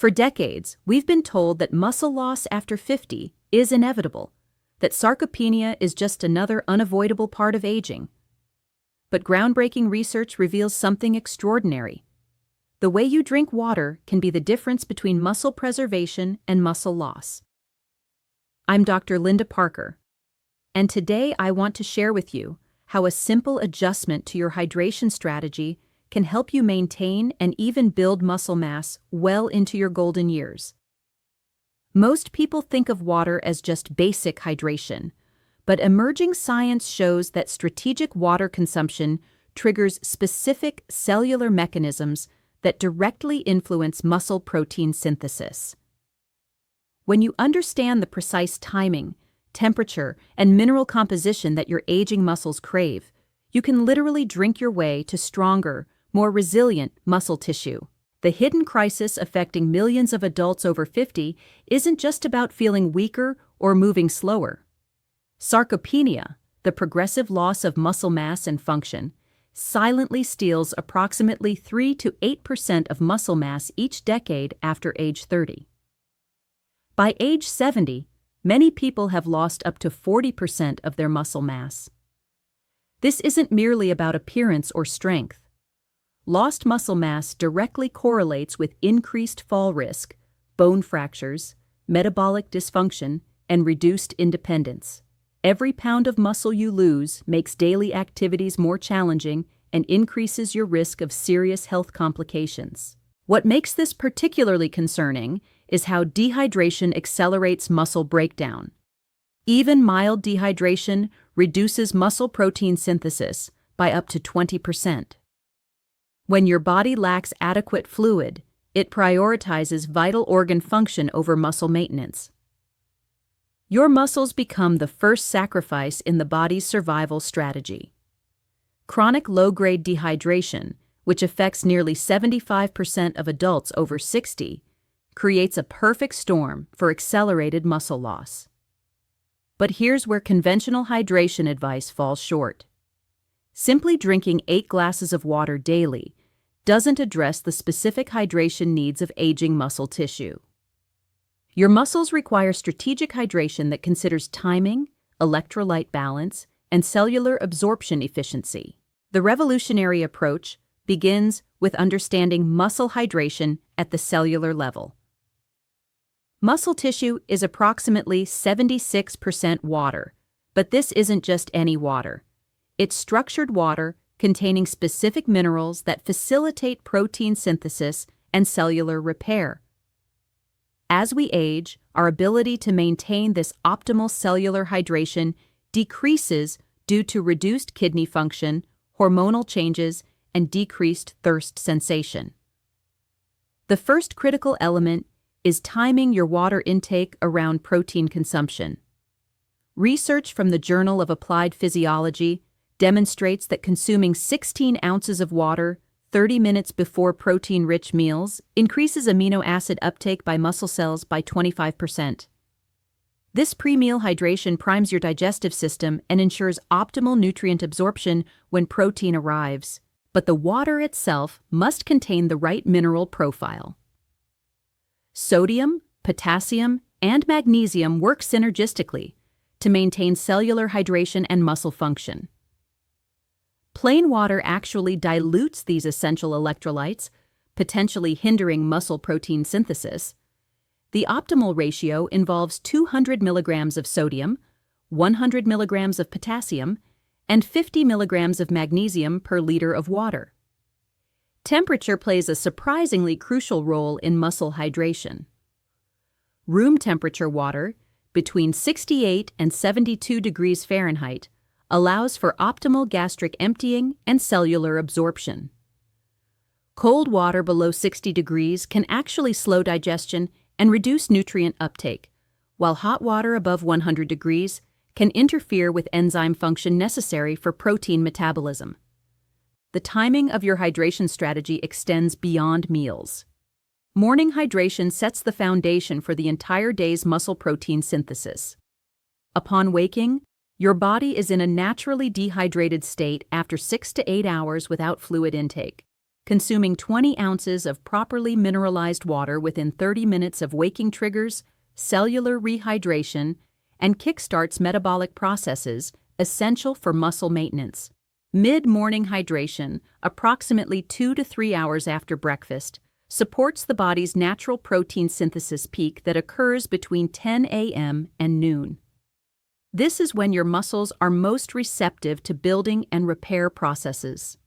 For decades, we've been told that muscle loss after 50 is inevitable, that sarcopenia is just another unavoidable part of aging. But groundbreaking research reveals something extraordinary. The way you drink water can be the difference between muscle preservation and muscle loss. I'm Dr. Linda Parker, and today I want to share with you how a simple adjustment to your hydration strategy can help you maintain and even build muscle mass well into your golden years. Most people think of water as just basic hydration, but emerging science shows that strategic water consumption triggers specific cellular mechanisms that directly influence muscle protein synthesis. When you understand the precise timing, temperature, and mineral composition that your aging muscles crave, you can literally drink your way to stronger, more resilient muscle tissue. The hidden crisis affecting millions of adults over 50 isn't just about feeling weaker or moving slower. Sarcopenia, the progressive loss of muscle mass and function, silently steals approximately 3 to 8% of muscle mass each decade after age 30. By age 70, many people have lost up to 40% of their muscle mass. This isn't merely about appearance or strength. Lost muscle mass directly correlates with increased fall risk, bone fractures, metabolic dysfunction, and reduced independence. Every pound of muscle you lose makes daily activities more challenging and increases your risk of serious health complications. What makes this particularly concerning is how dehydration accelerates muscle breakdown. Even mild dehydration reduces muscle protein synthesis by up to 20%. When your body lacks adequate fluid, it prioritizes vital organ function over muscle maintenance. Your muscles become the first sacrifice in the body's survival strategy. Chronic low-grade dehydration, which affects nearly 75% of adults over 60, creates a perfect storm for accelerated muscle loss. But here's where conventional hydration advice falls short. Simply drinking 8 glasses of water daily doesn't address the specific hydration needs of aging muscle tissue. Your muscles require strategic hydration that considers timing, electrolyte balance, and cellular absorption efficiency. The revolutionary approach begins with understanding muscle hydration at the cellular level. Muscle tissue is approximately 76% water, but this isn't just any water. It's structured water containing specific minerals that facilitate protein synthesis and cellular repair. As we age, our ability to maintain this optimal cellular hydration decreases due to reduced kidney function, hormonal changes, and decreased thirst sensation. The first critical element is timing your water intake around protein consumption. Research from the Journal of Applied Physiology demonstrates that consuming 16 ounces of water 30 minutes before protein-rich meals increases amino acid uptake by muscle cells by 25%. This pre-meal hydration primes your digestive system and ensures optimal nutrient absorption when protein arrives. But the water itself must contain the right mineral profile. Sodium, potassium, and magnesium work synergistically to maintain cellular hydration and muscle function. Plain water actually dilutes these essential electrolytes, potentially hindering muscle protein synthesis. The optimal ratio involves 200 milligrams of sodium, 100 milligrams of potassium, and 50 milligrams of magnesium per liter of water. Temperature plays a surprisingly crucial role in muscle hydration. Room temperature water, between 68 and 72 degrees Fahrenheit, allows for optimal gastric emptying and cellular absorption. Cold water below 60 degrees can actually slow digestion and reduce nutrient uptake, while hot water above 100 degrees can interfere with enzyme function necessary for protein metabolism. The timing of your hydration strategy extends beyond meals. Morning hydration sets the foundation for the entire day's muscle protein synthesis. Upon waking, your body is in a naturally dehydrated state after 6 to 8 hours without fluid intake. Consuming 20 ounces of properly mineralized water within 30 minutes of waking triggers cellular rehydration and kickstarts metabolic processes essential for muscle maintenance. Mid-morning hydration, approximately 2 to 3 hours after breakfast, supports the body's natural protein synthesis peak that occurs between 10 a.m. and noon. This is when your muscles are most receptive to building and repair processes.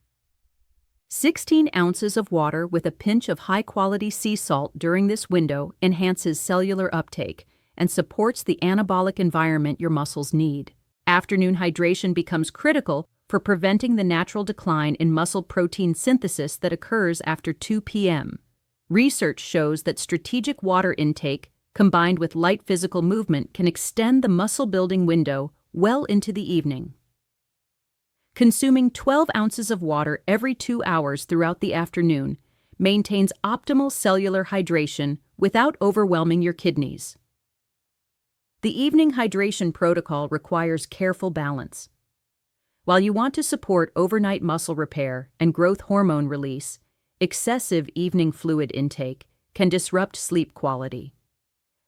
16 ounces of water with a pinch of high-quality sea salt during this window enhances cellular uptake and supports the anabolic environment your muscles need. Afternoon hydration becomes critical for preventing the natural decline in muscle protein synthesis that occurs after 2 p.m. Research shows that strategic water intake combined with light physical movement can extend the muscle-building window well into the evening. Consuming 12 ounces of water every 2 hours throughout the afternoon maintains optimal cellular hydration without overwhelming your kidneys. The evening hydration protocol requires careful balance. While you want to support overnight muscle repair and growth hormone release, excessive evening fluid intake can disrupt sleep quality.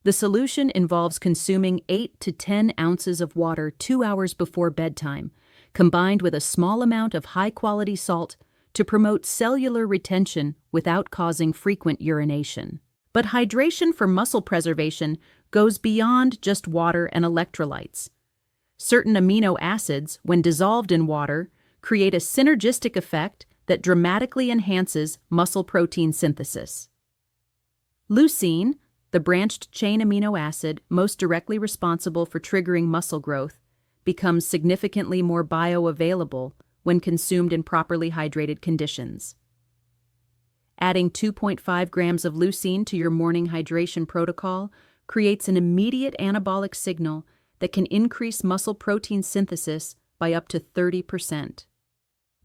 The solution involves consuming 8 to 10 ounces of water 2 hours before bedtime, combined with a small amount of high-quality salt to promote cellular retention without causing frequent urination. But hydration for muscle preservation goes beyond just water and electrolytes. Certain amino acids, when dissolved in water, create a synergistic effect that dramatically enhances muscle protein synthesis. Leucine, the branched-chain amino acid most directly responsible for triggering muscle growth, becomes significantly more bioavailable when consumed in properly hydrated conditions. Adding 2.5 grams of leucine to your morning hydration protocol creates an immediate anabolic signal that can increase muscle protein synthesis by up to 30%.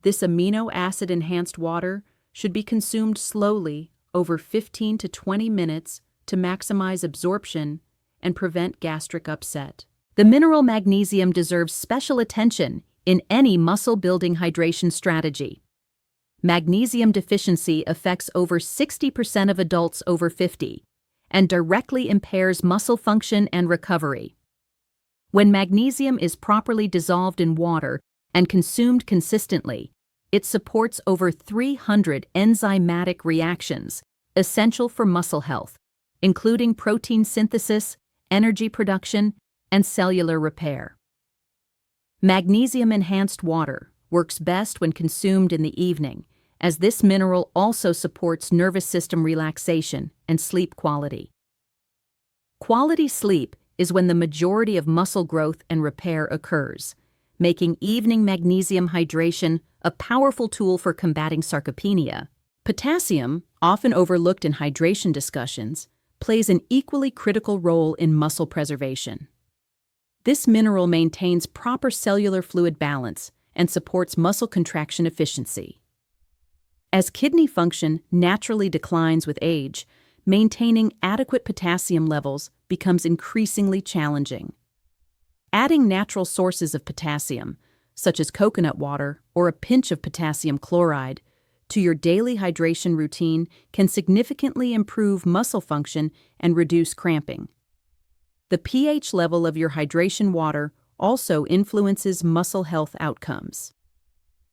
This amino acid-enhanced water should be consumed slowly over 15 to 20 minutes to maximize absorption and prevent gastric upset. The mineral magnesium deserves special attention in any muscle-building hydration strategy. Magnesium deficiency affects over 60% of adults over 50 and directly impairs muscle function and recovery. When magnesium is properly dissolved in water and consumed consistently, it supports over 300 enzymatic reactions essential for muscle health, including protein synthesis, energy production, and cellular repair. Magnesium-enhanced water works best when consumed in the evening, as this mineral also supports nervous system relaxation and sleep quality. Quality sleep is when the majority of muscle growth and repair occurs, making evening magnesium hydration a powerful tool for combating sarcopenia. Potassium, often overlooked in hydration discussions, plays an equally critical role in muscle preservation. This mineral maintains proper cellular fluid balance and supports muscle contraction efficiency. As kidney function naturally declines with age, maintaining adequate potassium levels becomes increasingly challenging. Adding natural sources of potassium, such as coconut water or a pinch of potassium chloride, to your daily hydration routine can significantly improve muscle function and reduce cramping. The pH level of your hydration water also influences muscle health outcomes.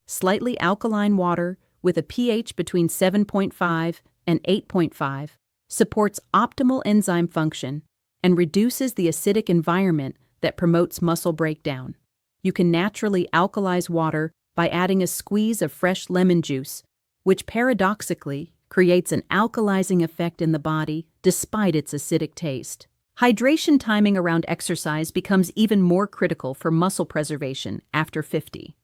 Slightly alkaline water with a pH between 7.5 and 8.5 supports optimal enzyme function and reduces the acidic environment that promotes muscle breakdown. You can naturally alkalize water by adding a squeeze of fresh lemon juice, which paradoxically creates an alkalizing effect in the body despite its acidic taste. Hydration timing around exercise becomes even more critical for muscle preservation after 50.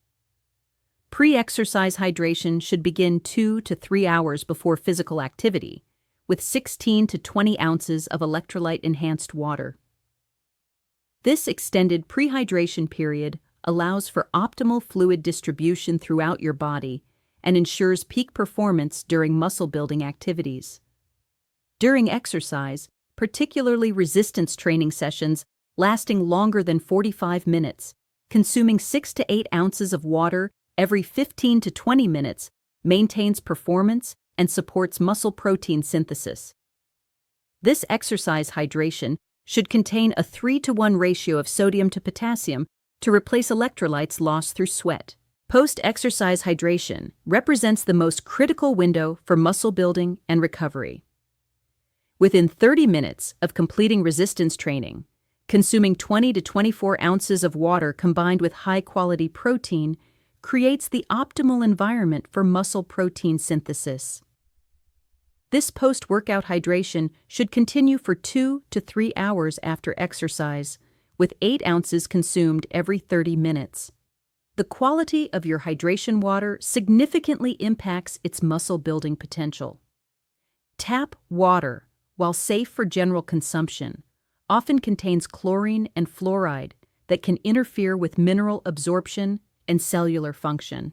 Pre-exercise hydration should begin 2 to 3 hours before physical activity, with 16 to 20 ounces of electrolyte-enhanced water. This extended pre-hydration period allows for optimal fluid distribution throughout your body and ensures peak performance during muscle-building activities. During exercise, particularly resistance training sessions lasting longer than 45 minutes, consuming 6 to 8 ounces of water every 15 to 20 minutes maintains performance, and supports muscle protein synthesis. This exercise hydration should contain a 3-to-1 ratio of sodium to potassium to replace electrolytes lost through sweat. Post-exercise hydration represents the most critical window for muscle building and recovery. Within 30 minutes of completing resistance training, consuming 20 to 24 ounces of water combined with high-quality protein creates the optimal environment for muscle protein synthesis. This post-workout hydration should continue for 2 to 3 hours after exercise, with 8 ounces consumed every 30 minutes. The quality of your hydration water significantly impacts its muscle-building potential. Tap water, while safe for general consumption, often contains chlorine and fluoride that can interfere with mineral absorption and cellular function.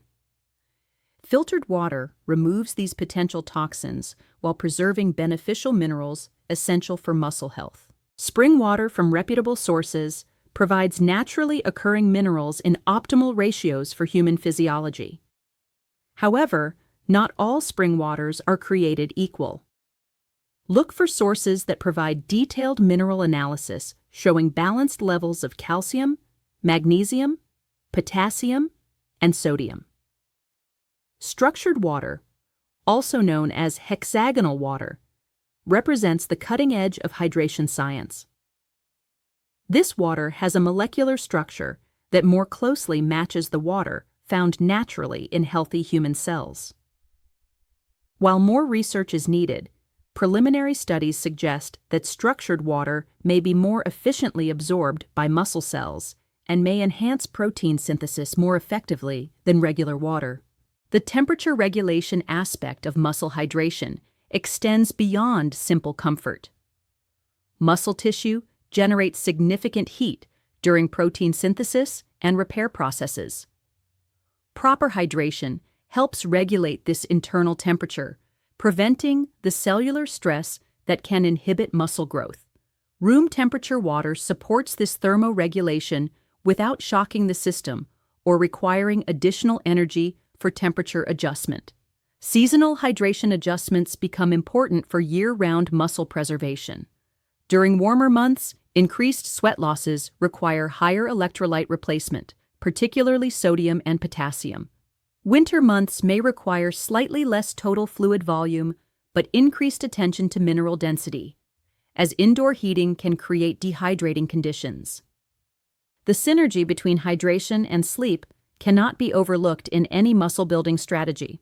Filtered water removes these potential toxins while preserving beneficial minerals essential for muscle health. Spring water from reputable sources provides naturally occurring minerals in optimal ratios for human physiology. However, not all spring waters are created equal. Look for sources that provide detailed mineral analysis showing balanced levels of calcium, magnesium, potassium, and sodium. Structured water, also known as hexagonal water, represents the cutting edge of hydration science. This water has a molecular structure that more closely matches the water found naturally in healthy human cells. While more research is needed, preliminary studies suggest that structured water may be more efficiently absorbed by muscle cells and may enhance protein synthesis more effectively than regular water. The temperature regulation aspect of muscle hydration extends beyond simple comfort. Muscle tissue generates significant heat during protein synthesis and repair processes. Proper hydration helps regulate this internal temperature, preventing the cellular stress that can inhibit muscle growth. Room temperature water supports this thermoregulation without shocking the system or requiring additional energy for temperature adjustment. Seasonal hydration adjustments become important for year-round muscle preservation. During warmer months, increased sweat losses require higher electrolyte replacement, particularly sodium and potassium. Winter months may require slightly less total fluid volume, but increased attention to mineral density, as indoor heating can create dehydrating conditions. The synergy between hydration and sleep cannot be overlooked in any muscle-building strategy.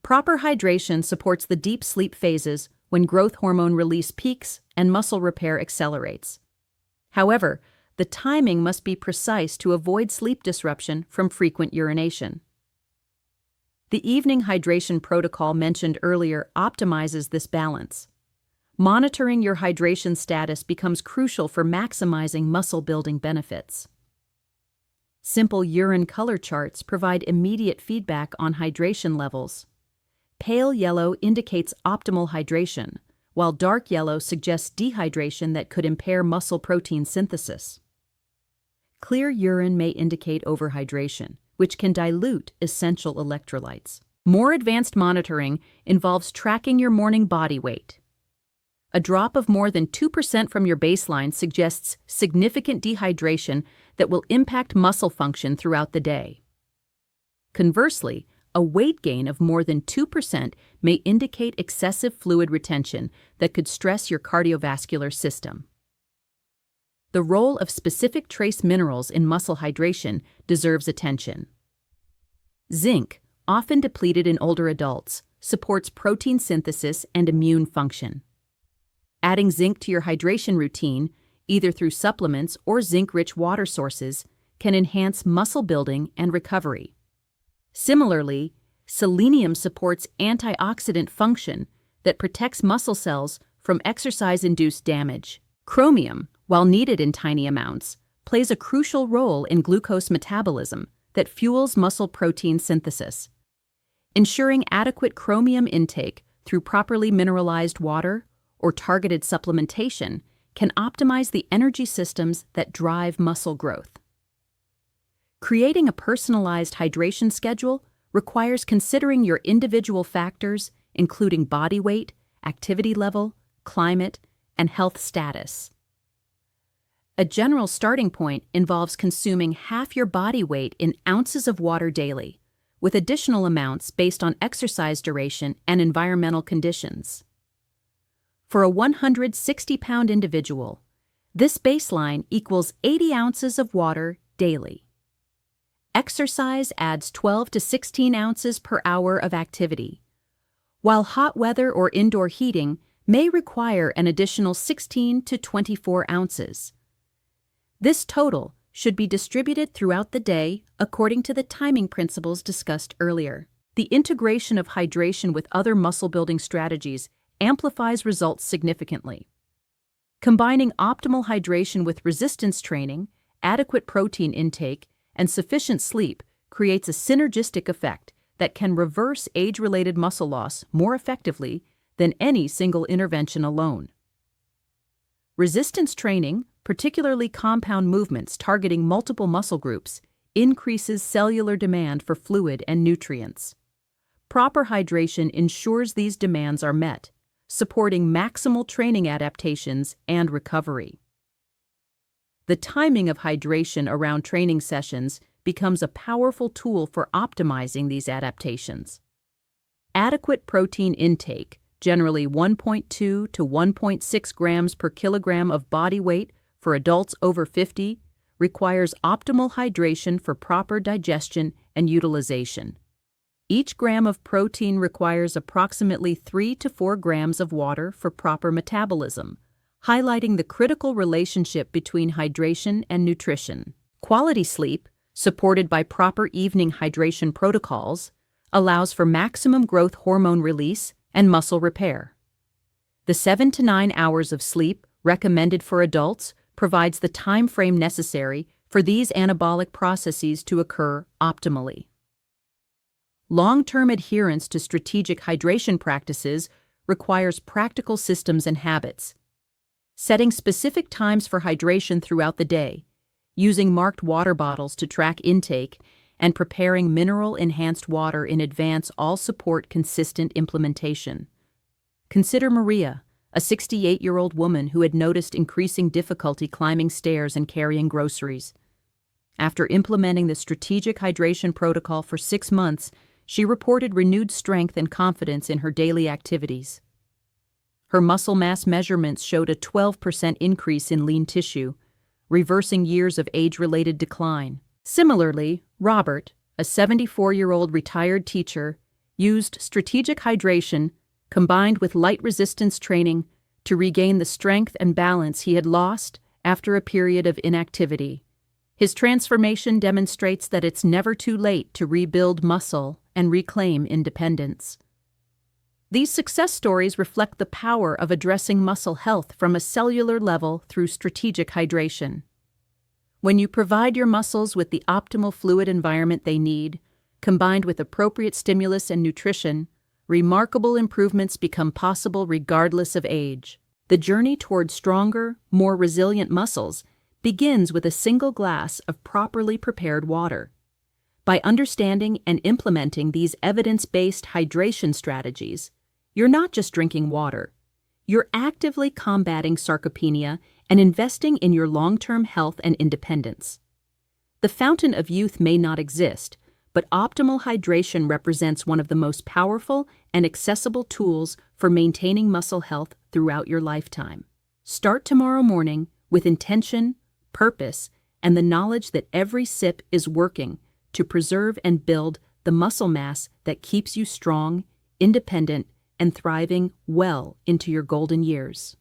Proper hydration supports the deep sleep phases when growth hormone release peaks and muscle repair accelerates. However, the timing must be precise to avoid sleep disruption from frequent urination. The evening hydration protocol mentioned earlier optimizes this balance. Monitoring your hydration status becomes crucial for maximizing muscle-building benefits. Simple urine color charts provide immediate feedback on hydration levels. Pale yellow indicates optimal hydration, while dark yellow suggests dehydration that could impair muscle protein synthesis. Clear urine may indicate overhydration, which can dilute essential electrolytes. More advanced monitoring involves tracking your morning body weight. A drop of more than 2% from your baseline suggests significant dehydration that will impact muscle function throughout the day. Conversely, a weight gain of more than 2% may indicate excessive fluid retention that could stress your cardiovascular system. The role of specific trace minerals in muscle hydration deserves attention. Zinc, often depleted in older adults, supports protein synthesis and immune function. Adding zinc to your hydration routine, either through supplements or zinc-rich water sources, can enhance muscle building and recovery. Similarly, selenium supports antioxidant function that protects muscle cells from exercise-induced damage. Chromium, while needed in tiny amounts, plays a crucial role in glucose metabolism that fuels muscle protein synthesis. Ensuring adequate chromium intake through properly mineralized water or targeted supplementation can optimize the energy systems that drive muscle growth. Creating a personalized hydration schedule requires considering your individual factors, including body weight, activity level, climate, and health status. A general starting point involves consuming half your body weight in ounces of water daily, with additional amounts based on exercise duration and environmental conditions. For a 160-pound individual, this baseline equals 80 ounces of water daily. Exercise adds 12 to 16 ounces per hour of activity, while hot weather or indoor heating may require an additional 16 to 24 ounces. This total should be distributed throughout the day according to the timing principles discussed earlier. The integration of hydration with other muscle-building strategies amplifies results significantly. Combining optimal hydration with resistance training, adequate protein intake, and sufficient sleep creates a synergistic effect that can reverse age-related muscle loss more effectively than any single intervention alone. Resistance training, particularly compound movements targeting multiple muscle groups, increases cellular demand for fluid and nutrients. Proper hydration ensures these demands are met, supporting maximal training adaptations and recovery. The timing of hydration around training sessions becomes a powerful tool for optimizing these adaptations. Adequate protein intake, generally 1.2 to 1.6 grams per kilogram of body weight for adults over 50, requires optimal hydration for proper digestion and utilization. Each gram of protein requires approximately 3 to 4 grams of water for proper metabolism, highlighting the critical relationship between hydration and nutrition. Quality sleep, supported by proper evening hydration protocols, allows for maximum growth hormone release and muscle repair. The 7 to 9 hours of sleep recommended for adults provides the time frame necessary for these anabolic processes to occur optimally. Long-term adherence to strategic hydration practices requires practical systems and habits. Setting specific times for hydration throughout the day, using marked water bottles to track intake, and preparing mineral-enhanced water in advance all support consistent implementation. Consider Maria, a 68-year-old woman who had noticed increasing difficulty climbing stairs and carrying groceries. After implementing the strategic hydration protocol for 6 months, she reported renewed strength and confidence in her daily activities. Her muscle mass measurements showed a 12% increase in lean tissue, reversing years of age-related decline. Similarly, Robert, a 74-year-old retired teacher, used strategic hydration combined with light resistance training to regain the strength and balance he had lost after a period of inactivity. His transformation demonstrates that it's never too late to rebuild muscle and reclaim independence. These success stories reflect the power of addressing muscle health from a cellular level through strategic hydration. When you provide your muscles with the optimal fluid environment they need, combined with appropriate stimulus and nutrition, remarkable improvements become possible regardless of age. The journey toward stronger, more resilient muscles begins with a single glass of properly prepared water. By understanding and implementing these evidence-based hydration strategies, you're not just drinking water. You're actively combating sarcopenia and investing in your long-term health and independence. The fountain of youth may not exist, but optimal hydration represents one of the most powerful and accessible tools for maintaining muscle health throughout your lifetime. Start tomorrow morning with intention, purpose, and the knowledge that every sip is working to preserve and build the muscle mass that keeps you strong, independent, and thriving well into your golden years.